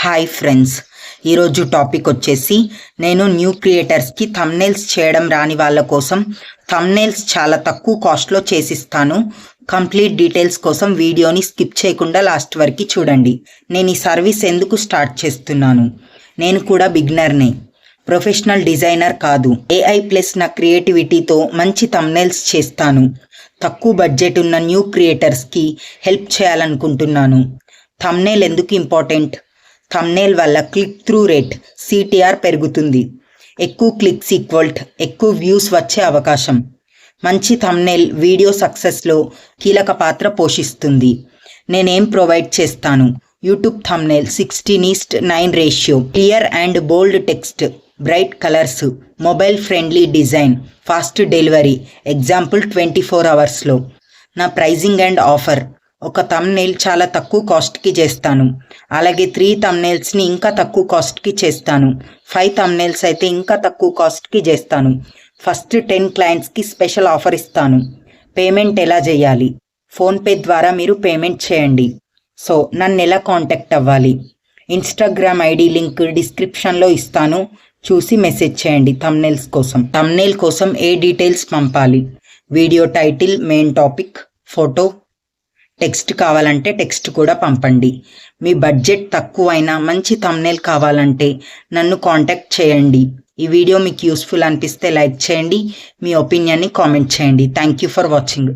Hi friends, ఈరోజు topic వచ్చేసి నేను న్యూ క్రియేటర్స్కి థంబ్నెయిల్స్ చేయడం రాని వాళ్ళ కోసం థంబ్నెయిల్స్ చాలా తక్కువ కాస్ట్లో చేసిస్తాను. కంప్లీట్ డీటెయిల్స్ కోసం వీడియోని స్కిప్ చేయకుండా లాస్ట్ వరకు చూడండి. నేను ఈ సర్వీస్ ఎందుకు స్టార్ట్ చేస్తున్నాను? నేను కూడా బిగినర్నే, ప్రొఫెషనల్ డిజైనర్ కాదు. AI ప్లస్ నా క్రియేటివిటీతో మంచి థంబ్నెయిల్స్ చేస్తాను. తక్కువ బడ్జెట్ ఉన్న న్యూ క్రియేటర్స్కి హెల్ప్ చేయాలనుకుంటున్నాను. థంబ్నెయిల్ ఎందుకు ఇంపార్టెంట్? థంబ్నెయిల్ వల్ల క్లిక్ త్రూ రేట్ CTR పెరుగుతుంది. ఎక్కువ క్లిక్స్ ఈక్వల్ట్ ఎక్కువ వ్యూస్ వచ్చే అవకాశం. మంచి థంబ్నెయిల్ వీడియో సక్సెస్లో కీలక పాత్ర పోషిస్తుంది. నేనేం ప్రొవైడ్ చేస్తాను? YouTube thumbnail 16:9 ratio, clear and bold text, bright colours, mobile friendly design, fast delivery, example 24 అవర్స్లో. నా ప్రైజింగ్ అండ్ ఆఫర్: ఒక థంబ్నెయిల్ చాలా తక్కువ కాస్ట్కి చేస్తాను. అలాగే 3 థంబ్నెయిల్స్ని ఇంకా తక్కువ కాస్ట్కి చేస్తాను. 5 థంబ్నెయిల్స్ అయితే ఇంకా తక్కువ కాస్ట్కి చేస్తాను. ఫస్ట్ 10 క్లయింట్స్కి స్పెషల్ ఆఫర్ ఇస్తాను. పేమెంట్ ఎలా చేయాలి? ఫోన్పే ద్వారా మీరు పేమెంట్ చేయండి. సో నన్ను ఎలా కాంటాక్ట్ అవ్వాలి? ఇన్స్టాగ్రామ్ ID లింక్ డిస్క్రిప్షన్లో ఇస్తాను, చూసి మెసేజ్ చేయండి. థంబ్నెయిల్ కోసం ఏ డీటెయిల్స్ పంపాలి? Video title, main topic, photo, text కావాలంటే టెక్స్ట్ కూడా పంపండి. మీ బడ్జెట్ తక్కువైనా మంచి థంబ్నెయిల్ కావాలంటే నన్ను కాంటాక్ట్ చేయండి. ఈ వీడియో మీకు యూస్ఫుల్ అనిపిస్తే లైక్ చేయండి, మీ ఒపీనియన్ని కామెంట్ చేయండి. Thank you for watching.